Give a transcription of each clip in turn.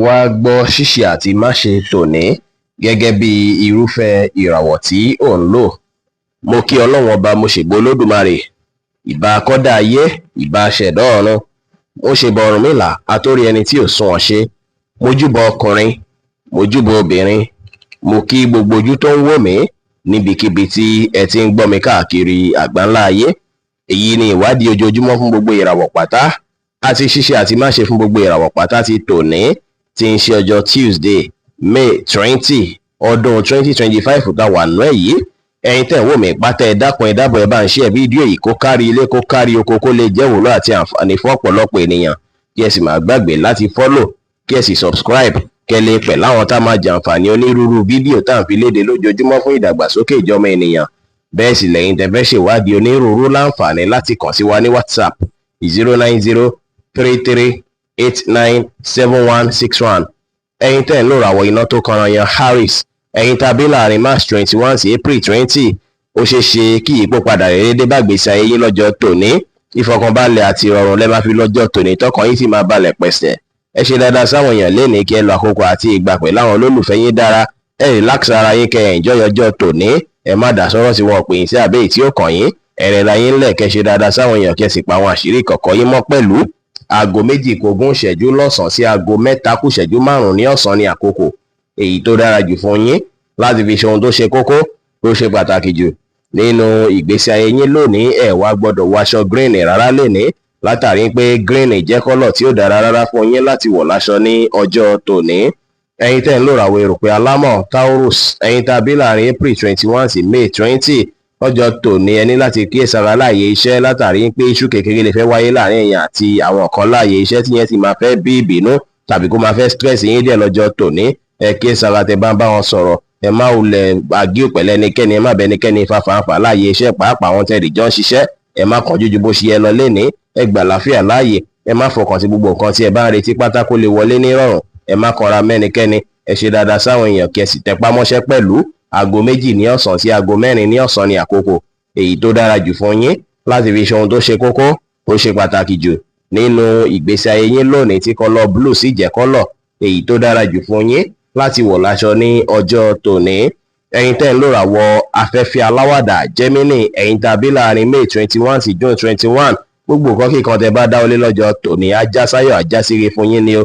wá gbọ́ ṣíṣe àti máṣe tòní gẹ́gẹ́ bí irúfẹ́ ìràwọ̀ tí ò ń lò. Mo kí Ọlọ́run ọba, mo ṣègbó Olódùmarè, ìbà akọ́dá ayé, ìbà aṣẹ̀dá ọ̀run, mo ṣèbà Ọ̀rúnmìlà atórí ẹni tí ò sunwọ̀n ṣe, mo júbà ọkùnrin, mo júbà obìnrin, mo kí gbogbo ojú tó ń wò mí níbikíbi tí ẹ ti ń gbọ́ mi káàkiri àgbáńlá ayé. Èyí ni ìwádìí ojoojúmọ́ fún gbogbo ìràwọ̀ pátá àti ṣíṣe àti máṣe fún gbogbo ìràwọ̀ pátá ti tòní, tí ń ṣe ọjọ́ Tuesday, May 20 ọdún 2025 tá wà nú ẹ̀ yìí. Ẹ̀yin tẹ́ ń wò mí pátá, ẹ dákun ẹ dábọ̀ ẹ bá ń share fídíò yìí kó kárí ilé kó kárí oko, kó lè jẹ́ ìwúlò àti àǹfààní fún ọ̀pọ̀lọpọ̀ ènìyàn. Kí ẹ sì má gbàgbé láti follow, kí ẹ sì subscribe, kẹ́ lè pẹ̀ láwọn tá máa jàǹfààní onírúurú fídíò tá à ń fi léde lójoojúmọ́ fún ìdàgbàsókè ìjọmọ ènìyàn. Bẹ́ẹ̀ sì lẹ́yìn tẹ́ fẹ́ ṣèwádìí onírúurú láǹfààní láti kàn sí wa ní WhatsApp 09033897161. Ẹ̀yin tẹ́ ń lò ràwọ̀ iná tó kanran yan Harris, ẹ̀yin tàbí láàrin March 21 sí April 20, ó ṣeé ṣe kí ipò padà déédé bá gbèsè ayé yín lọ́jọ́ tòní. Ìfọkànbalẹ̀ àti ìrọ̀rùn lẹ́ máa fi lọ́jọ́ tòní, tọkàn yín sì máa balẹ̀ pẹ̀sẹ̀. Ẹ ṣe dáadáa sáwọn èèyàn lénìí, kí ẹ lo àkókò àti ìgbà pẹ̀lú àwọn olólùfẹ́ yín dára. Ẹ relax ara yín, kẹ́ ẹ enjoy ọjọ́ tòní. Ẹ má dá sọ́rọ̀ tí wọ́n pè yín sí àbẹ́ èyí tí ó kàn yín. Ẹ rẹra yín lẹ̀, kẹ́ ṣe dáadáa sáwọn èèyàn, kẹ́ sì pa àwọn àṣírí kọ̀ọ̀kan yín mọ́ pẹ̀lú. Aago 2:09 lọ́sàn-án sí aago 3:05 ní ọ̀sán ní àkókò èyí tó dára jù fún yín láti fi ṣe ohun tó ṣe kókó tó ṣe pàtàkì jù nínú ìgbésí ayé yín lónìí. Ẹ wá gbọ́dọ̀ wọṣọ green rárá lénìí, látàrí pé green jẹ́ kọ́lọ̀ tí ó dára rárá fún yín láti wọ̀ láṣọ ní ọjọ́ tòní. Ẹ̀yin tẹ́ ń lò ràwọ̀ erùpẹ̀ alámọ̀ Taurus, ẹ̀yin tàbí láàrin April 21 sí May 20 lọ́jọ́ tòní, ẹ ní láti kíyèsára láàyè iṣẹ́, látàrí pé iṣu kékeré lè fẹ́ wáyé láàrin èèyàn àti àwọn kan láàyè iṣẹ́ tí yẹn sì máa fẹ́ bí ìbínú tàbí kó máa fẹ́ stress yín díẹ̀ lọ́jọ́ tòní. Ẹ kíyèsára tẹ́ bá ń bá wọn sọ̀rọ̀, ẹ má wulẹ̀ àgíù pẹ̀lú ẹnikẹ́ni, ẹ má bẹ ẹnikẹ́ni fàfàǹfà láàyè iṣẹ́, pàápàá àwọn tẹ́rì jọ ń ṣiṣẹ́. Ẹ má kánjú ju bó ṣe yẹ lọ lénìí, ẹ gbà láfíà láàyè, ẹ má fọkàn sí gbogbo nǹkan tí ẹ bá ń retí pátá kó lè wọlé ní rọ̀rùn. Ẹ má kanra mẹ́nikẹ́ni, ẹ ṣe dáadáa sáwọn èèyàn, kí ẹ sì tẹpá mọ́ṣẹ́ pẹ̀lú. Aago 2 ní ọ̀sán sí aago 4 ní ọ̀sán ní àkókò èyí tó dára jù fún yín láti fi ṣe ohun tó ṣe kókó tó ṣe pàtàkì jù nínú ìgbésí ayé yín lónìí, tí kọ́lọ̀ blue sì jẹ́ kọ́lọ̀ èyí tó dára jù fún yín láti wọ̀ láṣọ ní ọjọ́ tòní. Ẹ̀yin tẹ́ ń lò ràwọ̀ afẹ́fẹ́ aláwàdà Gemini, ẹ̀yin tàbí láàrin May 21 sí June 21, gbogbo nǹkan kíkan tẹ́ bá dáwọ́lé lọ́jọ́ tòní ajá sáyọ̀ ajá síre fún yín ni o.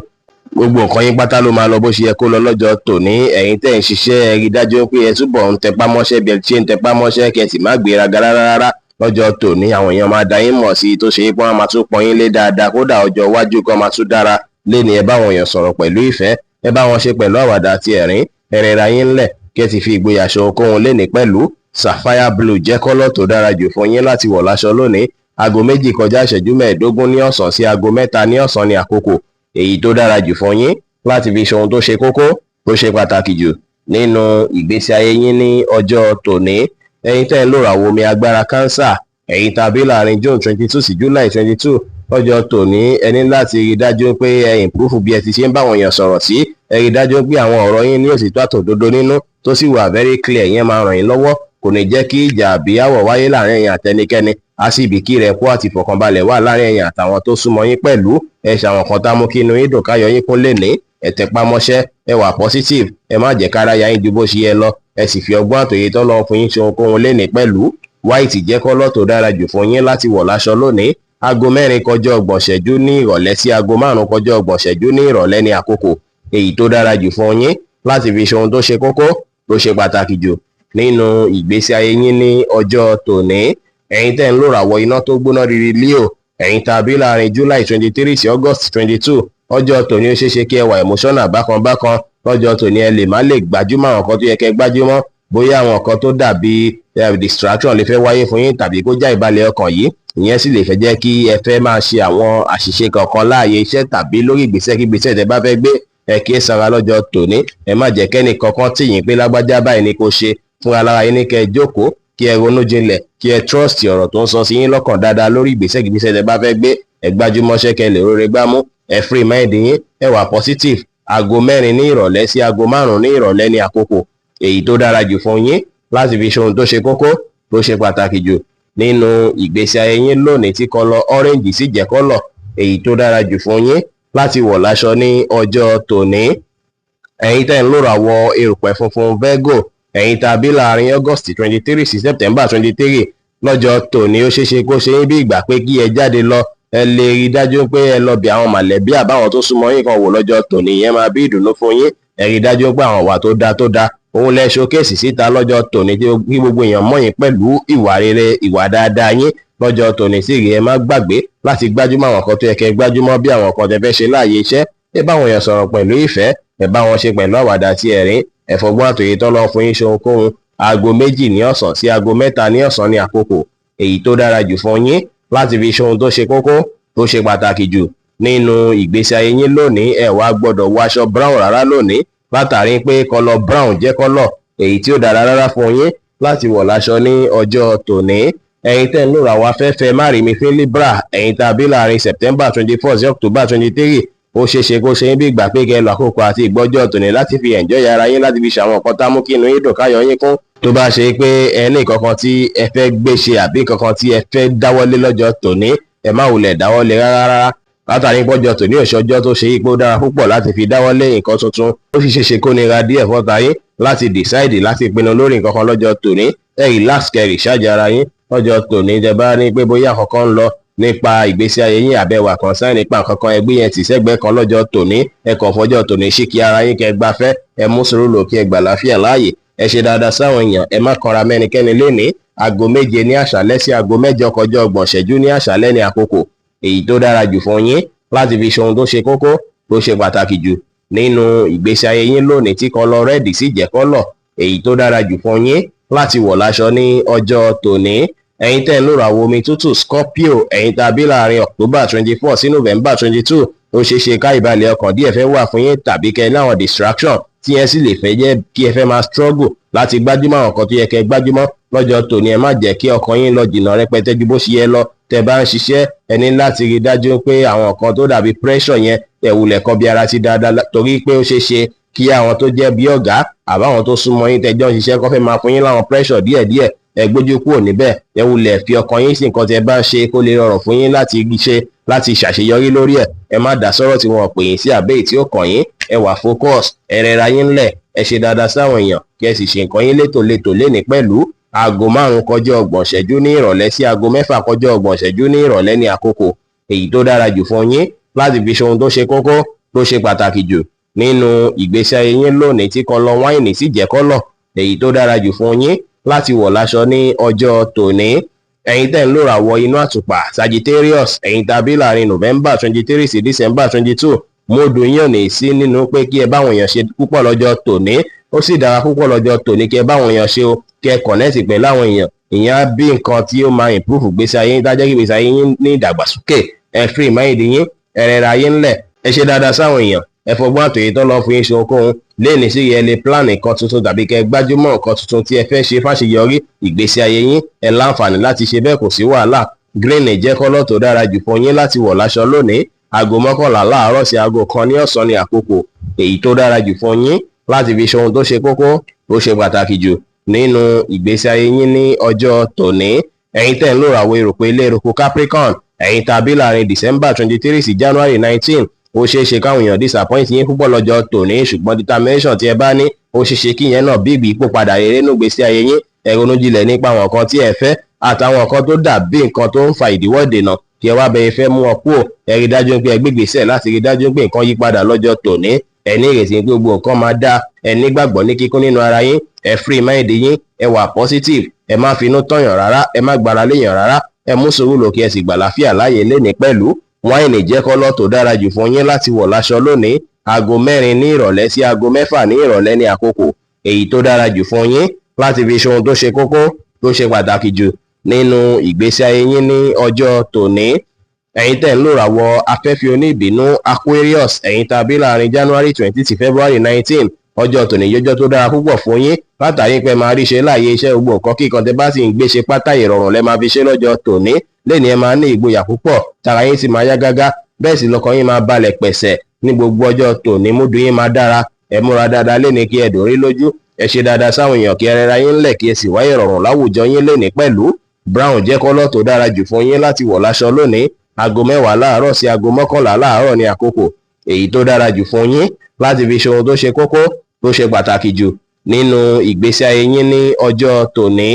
Gbogbo nǹkan yín pátá ló máa lọ bó ṣe yẹ kó lọ lọ́jọ́ tòní. Ẹ̀yin tẹ́ ń ṣiṣẹ́, ẹ rí dájú pé ẹ túbọ̀ ń tẹpá mọ́ṣẹ́ bí ẹ ṣe ń tẹpá mọ́ṣẹ́, kí ẹ sì má gbéraga rárá lọ́jọ́ tòní. Àwọn èèyàn máa dá yín mọ̀ sí i, tó ṣe pé wọ́n máa tún pọ́n yín lé dáadáa, kódà ọjọ́ iwájú kan máa tún dára. Léni ẹ bá àwọn èèyàn sọ̀rọ̀ pẹ̀lú ìfẹ́, ẹ bá wọn ṣe pẹ̀lú àwàdà àti ẹ̀rín, ẹ rẹra yín lẹ̀, kí ẹ sì fi ìgboyà ṣe ohunkóhun léni pẹ̀lú. Sapphire blue jẹ́ kọ́lọ̀ tó dára jù fún yín láti wọ̀ láṣọ lónìí. Aago 2:15 ní ọ̀sán sí aago 3 ní ọ̀sán ní àkókò èyí tó dára jù fún yín láti fi ṣe ohun tó ṣe kókó tó ṣe pàtàkì jù nínú ìgbésí ayé yín ní ọjọ́ tòní. Ẹ̀yin tẹ́ ń lò ràwọ̀ omi agbára Cancer, ẹ̀yin tàbí láàrin June 22 sí July 22 lọ́jọ́ tòní, ẹ ní láti rí dájú pé ẹ improve bí ẹ ti ṣe ń bá àwọn èèyàn sọ̀rọ̀ sí. Ẹ rí dájú pé àwọn ọ̀rọ̀ yín ní òtítọ́ àtòdodo nínú, tó sì wà very clear. Yẹn máa ràn yín lọ́wọ́, kò ní jẹ́ kí ìjà àbí àwọ̀ wáyé láàrin èèyàn àtẹnikẹ́ni. A sì bí kí rẹ̀pọ̀ àti ìfọ̀kànbalẹ̀ wà láàrin èèyàn àtàwọn tó súnmọ́ yín pẹ̀lú. Ẹ ṣàwọn kan tá mú kí inú yín dùn, káyọ̀ yín kún lénìí. Ẹ tẹpá mọ́ṣẹ́, ẹ wà positive, ẹ má jẹ́ kára ya yín ju bó ṣe yẹ lọ. Ẹ sì fi ọgbọ́n àtòyè tó lọ fún yín ṣe ohunkóhun lénìí pẹ̀lú. White jẹ́ kọ́lọ̀ tó dára jù fún yín láti wọ̀ láṣọ lónìí. Aago 4:30 ní ìrọ̀lẹ́ sí aago 5:30 ní ìrọ̀lẹ́ ní àkókò èyí tó dára jù fún yín láti fi ṣe ohun tó ṣe kókó tó ṣe pàtàkì jù nínú ìgbésí ayé yín ní ọjọ́ tòní. Ẹ̀yin tẹ́ ń lò ràwọ̀ iná tó gbóná riri Leo, ẹ̀yin tàbí láàrin July 23 sí August 22 ọjọ́ tòní, ó ṣeéṣe kí ẹ wà emotional bákan lọ́jọ́ tòní. Ẹ lè má lè gbájúmọ́ àwọn kan tó yẹ kẹ́ gbájúmọ́, bóyá àwọn kan tó dàbí distraction lè fẹ́ wáyé fún yín, tàbí kó já ìbàlẹ̀ ọkàn yìí. Ìyẹn sì lè fẹ́ jẹ́ kí ẹ fẹ́ máa ṣe àwọn àṣìṣe kankan láàyè iṣẹ́ tàbí lórí ìgbésẹ̀ kí ìgbésẹ̀ tẹ́ bá fẹ́ gbé. Ẹ kíyèsára lọ́jọ́ tòní, ẹ má jẹ́ kẹ́ni kankan tì yín pé lágbájá báyìí ni kó ṣe. Fúnra lára yín ní kẹ́ ẹ jókòó, kí ẹ ronú jinlẹ̀, kí ẹ trust ọ̀rọ̀ tó ń sọ sí yín lọ́kàn dáadáa lórí ìgbésẹ̀ kí ìgbésẹ̀ tẹ́ bá fẹ́ gbé. Ẹ gbájúmọ́ṣẹ́, kẹ́ lè rore gbámú, ẹ free mind yín, ẹ wà positive. Aago 4 ní ìrọ̀lẹ́ sí aago 5 ní ìrọ̀lẹ́ ní àkókò èyí tó dára jù fún yín láti fi ṣe ohun tó ṣe kókó tó ṣe pàtàkì jù nínú ìgbésí ayé yín lónìí, tí kọ́lọ̀ orange sì jẹ́ kọ́lọ̀ èyí tó dára jù fún yín láti wọ̀ láṣọ ní ọjọ́ tòní. Ẹ̀yin tẹ́ ń lò ràwọ̀ erùpẹ̀ funfun Virgo, ẹ̀yin tàbí láàrin August 23 sí September 23 lọ́jọ́ tòní, ó ṣeéṣe kó ṣe yín bí ìgbà pé kí ẹ jáde lọ. Ẹ lè rí dájú pé ẹ lọ bí àwọn mọ̀lẹ́bí àbáwọn tó súnmọ́ yín kan wò lọ́jọ́ tòní, ìyẹn máa bí ìdùnnú fún yín. Ẹ rí dájú pé àwọn ìwà tó dáa òun lẹ ṣókèsì síta lọ́jọ́ tòní tí gbogbo èèyàn mọ̀ yín pẹ̀lú ìwà rere, ìwà dáadáa yín lọ́jọ́ tòní. Sì rí ẹ má gbàgbé láti gbájúmọ́ àwọn kan tó yẹ kẹ́ gbájúmọ́, bí àwọn kan tẹ́ fẹ́ ṣe láàyè iṣẹ́. Ẹ bá wọn yàn sọ̀rọ̀ pẹ̀lú ìfẹ́, ẹ bá wọn ṣe pẹ̀lú àwàdà àti ẹ̀rín. Ẹ fọgbọ́n àtòyè tọ́lọ́ fún yín ṣe ohunkóhun. Aago 2 ní ọ̀sán sí aago 3 ní ọ̀sán ní àkókò èyí tó dára jù fún yín láti fi ṣe ohun tó ṣe kókó tó ṣe pàtàkì jù nínú ìgbésí ayé yín lónìí. Ẹ wá gbọ́dọ̀ wọ aṣọ brown rárá lónìí, látàrí pé kọ́lọ̀ brown jẹ́ kọ́lọ̀ èyí tí ó dára rárá fún yín láti wọ̀ láṣọ ní ọjọ́ tòní. Ẹ̀yin tẹ́ ń lò ràwọ̀ afẹ́fẹ́ márìmí fún Libra, ẹ̀yin tàbí láàrin September 24 sí October 23 ó ṣeéṣe kó ṣe yín bí ìgbà pé kẹ́ lọ àkókò àti ìgbọ́jọ́ tòní láti fi enjoy ara yín, láti fi ṣàwọn nǹkan tá mú kí inú yín dùn káyọ̀ yín kún. Tó bá ṣe pé ẹ ní kankan tí ẹ fẹ́ gbé ṣe àbí kankan tí ẹ fẹ́ dáwọ́lé lọ́jọ́ tòní, ẹ má wulẹ̀ dáwọ́lé rárá, látàrí pọ́jọ́ tòní òṣọjọ́ tó ṣe ipò dára púpọ̀ láti fi dáwọ́lé nǹkan tuntun. Ó sì ṣeéṣe kó nira díẹ̀ fọ́ta yín láti decide láti pinnu lórí nǹkan kan lọ́jọ́ tòní. Ẹ relax kẹrì ṣáàjì ara yín lọ́jọ́ tòní. Tẹ bá ní pé bóyá kankan ń lọ nípa ìgbésí ayé yín àbẹ̀wà kan sáyẹn nípa kankan, ẹgbẹ́ yẹn tì sẹ́gbẹ́ kan lọ́jọ́ tòní. Ẹ kàn fọjọ́ tòní ṣí kí ara yín kẹ́ gbafẹ́, ẹ mú sùúrù lò kí ẹ gbà láfíà láàyè. Ẹ ṣe dáadáa sáwọn èèyàn, ẹ má kanra mẹ́nikẹ́ni lénìí. Aago 7 ní àṣálẹ́ sí aago 8 kọjá 30 ìṣẹ́jú ní àṣálẹ́ ní àkókò èyí tó dára jù fún yín láti fi ṣe ohun tó ṣe kókó tó ṣe pàtàkì jù nínú ìgbésí ayé yín lónìí, tí kọ́lọ̀ rẹ́ẹ̀dì sì jẹ́ kọ́lọ̀ èyí tó dára jù fún yín láti wọ̀ láṣọ ní ọjọ́ tòní. Ẹ̀yin tẹ́ ń lò ràwọ̀ omi tútù Scorpio, ẹ̀yin tàbí láàrin October 24 sí November 22 ó ṣeéṣe ká ìbàlẹ̀ ọkàn díẹ̀ fẹ́ wà fún yín, tàbí kẹ́ ní àwọn distraction tí ẹ sì lè fẹ́ jẹ́ kí ẹ fẹ́ máa struggle láti gbájúmọ́ àwọn kan tó yẹ kẹ́ gbájúmọ́ lọ́jọ́ tòní. Ẹ má jẹ́ kí ọkàn yín lọ jìnnà rẹpẹtẹ ju bó ṣe yẹ lọ. Tẹ́ bá ń ṣiṣẹ́, ẹ ní láti rí dájú pé àwọn kan tó dàbí pressure yẹn ẹ wulẹ̀ kọ́ bí ara sí dáadáa, torí pé ó ṣeéṣe kí àwọn tó jẹ́ bí ọ̀gá àbáwọn tó súnmọ́ yín tẹ́jọ́ ń ṣiṣẹ́ kó fẹ́ máa fún yín láwọn pressure díẹ̀díẹ̀. Ẹ gbójú kúrò níbẹ̀, ẹ wulẹ̀ fi ọkàn yín sí nǹkan tí ẹ bá ń ṣe kó lè rọrùn fún yín láti ṣàṣeyọrí lórí ẹ̀. Ẹ má dá sọ́rọ̀ tí wọ́n pè yín sí àbẹ́ tí ó kàn yín. Ẹ wà focus, ẹ rẹra yín lẹ̀, ẹ ṣe dáadáa sáwọn èèyàn, kí ẹ sì ṣe nǹkan yín létòlétò lénìí pẹ̀lú. Aago 5 kọjá 30 ìṣẹ́jú ní ìrọ̀lẹ́ sí aago 6 kọjá 30 ìṣẹ́jú ní ìrọ̀lẹ́ ní àkókò èyí tó dára jù fún yín láti fi ṣe ohun tó ṣe kókó tó ṣe pàtàkì jù nínú ìgbésí ayé yín lónìí, tí kọ́lọ̀ wáìnì sì jẹ́ kọ́lọ̀ èyí tó dára jù fún yín láti wọ̀ láṣọ ní ọjọ́ tòní. Ẹ̀yin tẹ́ ń lò ràwọ̀ inú àtùpà Sagittarius, ẹ̀yin tàbí láàrin November 23 sí December 22 móòdù yín ò ní sí nínú pé kí ẹ báwọn èèyàn ṣe púpọ̀ lọ́jọ́ tòní. Ó sì dára púpọ̀ lọ́jọ́ tòní kí ẹ báwọn èèyàn ṣe o, kí ẹ connect pẹ̀lú àwọn èèyàn. Ìyẹn á bí nǹkan tí ó máa improve ìgbésí ayé yín, dájẹ́ kí ìgbésí ayé yín ní ìdàgbàsókè. Ẹ free mind yín, ẹ rẹra yín ńlẹ̀, ẹ ṣe dáadáa sáwọn èèyàn. Ẹ fọgbọ́n àtòyè tó lọ fún yín ṣe ohunkóhun léèní sí ẹ lè plan nǹkan tuntun tàbí kẹ́ gbájúmọ́ nǹkan tuntun tí ẹ fẹ́ ṣe fàṣeyọrí ìgbésí ayé yín. Ẹ láǹfààní láti ṣe bẹ́ẹ̀, kò sí wàhálà. Green jẹ́ kọ́lọ̀ tó dára jù fún yín láti wọ̀ láṣọ lónìí. Aago 11 láàárọ̀ sí aago 1 ní ọ̀sán ní àkókò èyí tó dára jù fún yín láti fi ṣe ohun tó ṣe kókó tó ṣe pàtàkì jù nínú ìgbésí ayé yín ní ọjọ́ tòní. Ẹ̀yin tẹ́ ń lò ràwọ̀ erùpẹ̀ ilé eruku Capricorn, ẹ̀yin tàbí láàrin December 23 sí January 19 ó ṣeéṣe káwọn èèyàn disappoint yín púpọ̀ lọ́jọ́ tòní, ṣùgbọ́n determination tí ẹ bá ní ó ṣeéṣe kí yẹn náà bí ìgbìpò padà rere nínú ìgbésí ayé yín. Ẹ ronú jinlẹ̀ nípa àwọn nǹkan tí ẹ fẹ́ àtàwọn nǹkan tó dàbí nǹkan tó ń fa ìdíwọ́ ìdènà, kí ẹ wá bẹ̀rẹ̀ fẹ́ mú wọn kúrò. Ẹ rí dájú pé ẹ gbégbèsẹ̀ láti rí dájú pé nǹkan yí padà lọ́jọ́ tòní. Ẹ ní ìrètí pé gbogbo nǹkan máa dá, ẹ nígbàgbọ́ ní kíkún nínú ara yín, ẹ free mind yín, ẹ wà positive, ẹ má finú tọ̀yàn rárá, ẹ má gbára léyàn rárá, ẹ mú sùúrù lò kí ẹ sì gbà láfíà láàyè lénìí pẹ̀lú. Wáìnì jẹ́ kọ́lọ̀ tó dára jù fún yín láti wọ̀ láṣọ lónìí. Aago 4 ní ìrọ̀lẹ́ sí aago 6 ní ìrọ̀lẹ́ ní àkókò èyí tó dára jù fún yín láti fi ṣe ohun tó ṣe kókó tó ṣe pàtàkì jù nínú ìgbésí ayé yín ní ọjọ́ tòní. Ẹ̀yin tẹ́ ń lò ràwọ̀ afẹ́fẹ́ oníbínú Aquarius, ẹ̀yin tàbí láàrin January 20 sí February 19 ọjọ́ tòní jọjọ́ tó dára púpọ̀ fún yín, látàrí pé máa rí ṣe láàyè iṣẹ́ gbogbo nǹkan kíkan tẹ́ bá sì ń gbé ṣe pátá ìrọ̀rùn lẹ́ máa fi ṣe lọ́jọ́ tòní. Lẹ́ni ẹ máa ní ìgboyà púpọ̀, tara yín sì máa yá gágá, bẹ́ẹ̀ sì lọ́kàn yín máa balẹ̀ pẹ̀sẹ̀ ní gbogbo ọjọ́ tòní. Múdù yín máa dára, ẹ múra dáadáa lẹ́ni kí ẹ dòrí lójú, ẹ ṣe dáadáa sáwọn èèyàn, kí ẹ rẹra yín ńlẹ̀, kí ẹ sì wáyé ìrọ̀rùn láwùjọ yín lẹ́ni pẹ̀lú. Brown jẹ́ kọ́lọ̀ tó dára jù fún yín láti wọ̀ láṣọ lónìí. Aago 10 láàárọ̀ sí aago 11 láàárọ̀ ní àkókò èyí tó dára jù fún yín láti fi ṣe ohun tó ṣe kókó tó ṣe pàtàkì jù nínú ìgbésí ayé yín ní ọjọ́ tòní.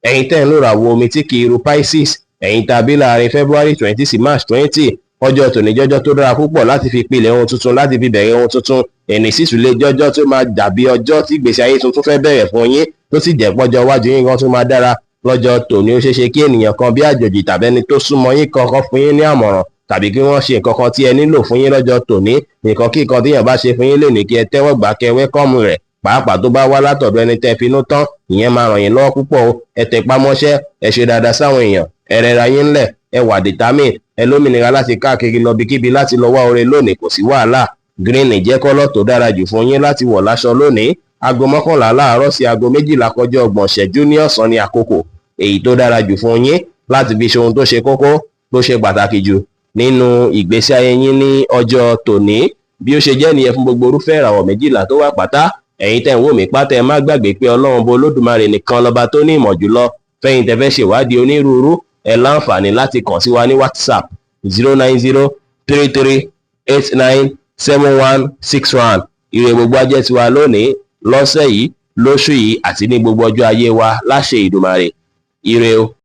Ẹ̀yin tẹ́ ń lò ràwọ̀ omi tí kì í ru Pisces, ẹ̀yin tàbí láàrin February 20 sí March 20, ọjọ́ tòní jọjọ́ tó dára púpọ̀ láti fi pilẹ̀ ohun tuntun, láti fi bẹ̀rẹ̀ ohun tuntun. Ẹni sì tún lè jọjọ́ tó máa dàbí ọjọ́ tí ìgbésí ayé tuntun fẹ́ bẹ̀rẹ̀ fún yín, tó sì jẹ́ pọ́jọ́ iwájú yín gan tún máa dára. Lọ́jọ́ tòní ó ṣeéṣe kí ènìyàn kan bí àjòjì tàbí ẹni tó súnmọ́ yín kankan fún yín ní àmọ̀ràn, tàbí kí wọ́n ṣe nǹkan kan tí ẹ nílò fún yín lọ́jọ́ tòní. Nǹkan kí nǹkan téèyàn bá ṣe fún yín lè ní kí ẹ tẹ́wọ́ gbà kẹ́ wẹ́kọ́mù rẹ̀, pàápàá tó bá wá látọ̀dọ̀ ẹni tẹ́ finú tán, ìyẹn máa ràn yín lọ́wọ́ púpọ̀ o. Ẹ tẹpá mọ́ṣẹ́, ẹ ṣe dáadáa sáwọn èèyàn, ẹ rẹra yín ńlẹ̀, ẹ wà determine, ẹ lómìnira láti káàkiri lọ bíkíbi láti lọ wá oore lónìí, kò sí wàhálà. Green jẹ́ kọ́lọ̀ tó dára jù fún yín láti wọ̀ láṣọ lónìí. Aago 11 láàárọ̀ sí aago 12 kọjá 30 ìṣẹ́jú ní ọ̀sán ní àkókò èyí tó dára jù fún yín láti fi ṣe ohun tó ṣe kókó tó ṣe pàtàkì jù nínú ìgbésí ayé yín ní ọjọ́ tòní. Bí ó ṣe jẹ́ nìyẹn fún gbogbo irúfẹ́ ìràwọ̀ 12 tó wà pátá. Ẹ̀yin tẹ́ ń wò mí pátá, ẹ má gbàgbé pé Ọlọ́run bo Olódùmarè nìkan lọ́ba tó ní ìmọ̀ jùlọ. Fẹ́yìn tẹ́ fẹ́ ṣèwádìí onírúurú, ẹ láǹfààní láti kàn sí wa ní WhatsApp 09033897161. Ire gbogbo ajẹ́ tiwa lónìí, lọ́sẹ̀ yìí, lóṣù yìí àti ní gbogbo ọjọ́ ayé wa láṣẹ Ìdùmarè. Ire o.